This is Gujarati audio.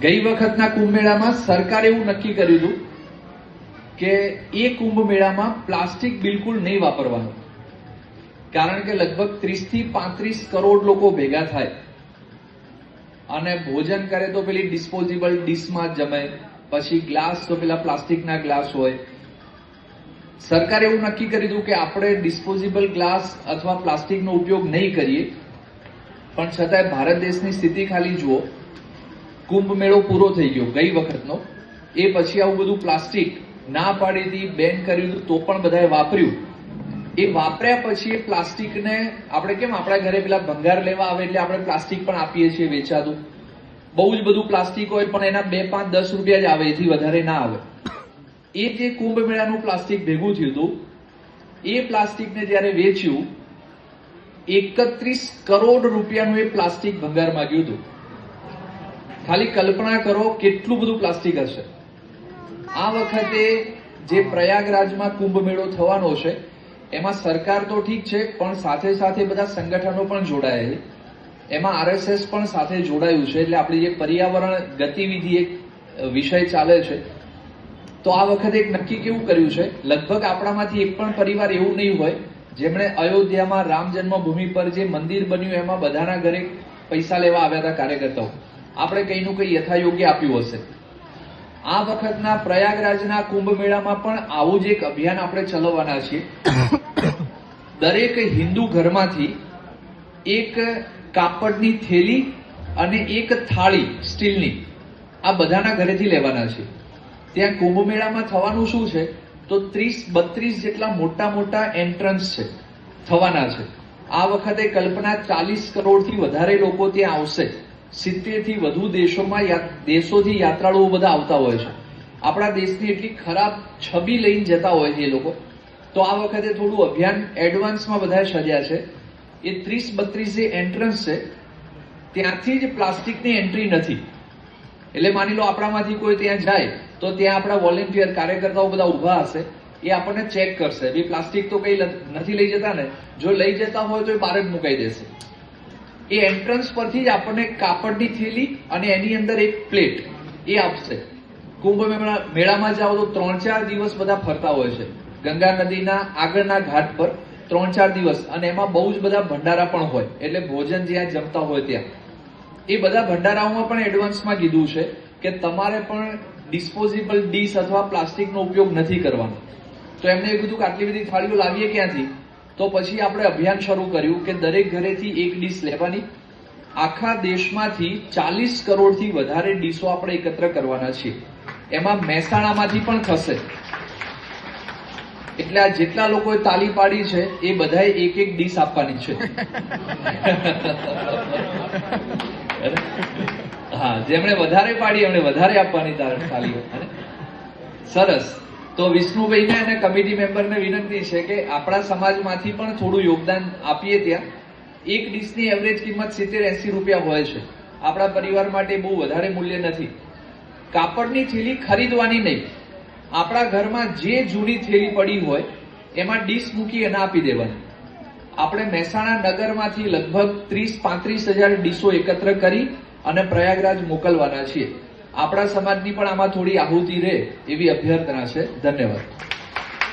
ગઈ વખતના કુંભ મેળામાં સરકારે એવું નક્કી કર્યું હતું કે એ કુંભ મેળામાં પ્લાસ્ટિક બિલકુલ નહીં વાપરવાનું, કારણ કે લગભગ 30 થી 35 કરોડ લોકો ભેગા થાય અને ભોજન કરે તો પેલી ડિસ્પોઝેબલ ડીશમાં જમે, પછી ગ્લાસ તો પેલા પ્લાસ્ટિકના ગ્લાસ હોય. સરકારે એવું નક્કી કર્યું હતું કે આપણે ડિસ્પોઝેબલ ગ્લાસ અથવા પ્લાસ્ટિકનો ઉપયોગ નહીં કરીએ, પણ છતાંય ભારત દેશની સ્થિતિ ખાલી જુઓ. કુંભ મેળો પૂરો થઈ ગયો ગઈ વખતનો, એ પછી આવું બધું પ્લાસ્ટિક ના પાડી હતી, બેન કર્યું હતું, તો પણ બધાએ વાપર્યું. એ વાપર્યા પછી એ પ્લાસ્ટિકને આપણે કેમ આપણા ઘરે પેલા ભંગાર લેવા આવે એટલે આપણે પ્લાસ્ટિક પણ આપીએ છીએ વેચાતું, બહુ જ બધું પ્લાસ્ટિક હોય પણ એના 2, 5, 10 રૂપિયા જ આવે, એથી વધારે ના આવે. એ જે કુંભ મેળાનું પ્લાસ્ટિક ભેગું થયું હતું, એ પ્લાસ્ટિકને જયારે વેચ્યું 31 કરોડ રૂપિયાનું એ પ્લાસ્ટિક ભંગાર માંગ્યું હતું. ખાલી કલ્પના કરો કેટલું બધું પ્લાસ્ટિક હશે. આ વખતે જે પ્રયાગરાજમાં કુંભ મેળો થવાનો છે એમાં સરકાર તો ઠીક છે, પણ સાથે સાથે બધા સંગઠનો પણ જોડાયા છે. એમાં RSS પણ સાથે જોડાયું છે, એટલે આપણી જે પર્યાવરણ ગતિવિધિ એક વિષય ચાલે છે. તો આ વખતે એક નક્કી કેવું કર્યું છે, લગભગ આપણામાંથી એક પણ પરિવાર એવું નહીં હોય જેમણે અયોધ્યામાં રામ જન્મભૂમિ પર જે મંદિર બન્યું એમાં બધાના ઘરે પૈસા લેવા આવ્યા હતા કાર્યકર્તાઓ, આપણે કંઈનું કંઈ યથાયોગ્ય આપ્યું હશે. આ વખતના પ્રયાગરાજના કુંભ મેળામાં પણ આવું જ એક અભિયાન આપણે ચલાવવાના છીએ. દરેક હિન્દુ ઘરમાંથી એક કાપડની થેલી અને એક થાળી સ્ટીલની આ બધાના ઘરેથી લેવાના છે. ત્યાં કુંભ મેળામાં થવાનું શું છે, તો 30-32 જેટલા મોટા મોટા એન્ટ્રન્સ છે થવાના છે. આ વખતે કલ્પના 40 કરોડથી વધારે લોકો ત્યાં આવશે. 70 થી વધુ દેશોથી યાત્રાળુઓ બધા આવતા હોય છે. આપણા દેશની એટલી ખરાબ છબી લઈને જતા હોય છે એ લોકો. તો આ વખતે થોડું અભિયાન એડવાન્સમાં બધા સજ્યા છે. એ 30-32 જે એન્ટ્રન્સ છે ત્યાંથી જ પ્લાસ્ટિકની એન્ટ્રી નથી. એટલે માની લો આપણામાંથી કોઈ ત્યાં જાય તો ત્યાં આપણા વોલેન્ટિયર કાર્યકર્તાઓ બધા ઉભા હશે, એ આપણને ચેક કરશે, ભાઈ પ્લાસ્ટિક તો કઈ નથી લઈ જતા ને, જો લઈ જતા હોય તો એ બહાર જ મુકાઈ દેશે. એ એન્ટ્રન્સ પરથી જ આપણને કાપડની થેલી અને એની અંદર એક પ્લેટ એ આપશે. કુંભ મેળામાં જાઓ તો 3-4 દિવસ બધા ફરતા હોય છે ગંગા નદીના આગળના ઘાટ પર, 3-4 દિવસ, અને એમાં બહુ જ બધા ભંડારા પણ હોય, એટલે ભોજન જ્યાં જમતા હોય ત્યાં એ બધા ભંડારાઓમાં પણ એડવાન્સમાં કીધું છે કે તમારે પણ ડિસ્પોઝેબલ ડીશ અથવા પ્લાસ્ટિકનો ઉપયોગ નથી કરવાનો. તો એમને એ કીધું કે આટલી બધી થાળીઓ લાવીએ ક્યાંથી, તો પછી આપણે અભિયાન શરૂ કર્યું કે દરેક ઘરેથી એક ડીશ લેવાની. આખા દેશમાંથી 40 કરોડથી વધારે ડીશો આપણે એકત્ર કરવાના છીએ. એમાં મહેસાણામાંથી પણ થશે. એટલે આ જેટલા લોકોએ તાલી પાડી છે એ બધાએ એક એક ડીશ આપવાની છે. હા, જેમણે વધારે પાડી એમણે વધારે આપવાની તાલીઓ. સરસ. તો વિષ્ણુભાઈને અને કમિટી મેમ્બરને વિનંતી છે કે આપણા સમાજમાંથી પણ થોડું યોગદાન આપીએ. ત્યાં એક ડીશની એવરેજ કિંમત 70-80 રૂપિયા હોય છે. આપણા પરિવાર માટે બહુ વધારે મૂલ્ય નથી. કાપડની થેલી ખરીદવાની નહીં, આપણા ઘરમાં જે જૂની થેલી પડી હોય એમાં ડીશ મૂકી અને આપી દેવાની. આપણે મહેસાણા નગરમાંથી લગભગ 30-35 હજાર ડીશો એકત્ર કરી અને પ્રયાગરાજ મોકલવાના છીએ. આપણા સમાજની પણ આમાં થોડી આહુતિ રહે એવી અભ્યર્થના છે. ધન્યવાદ.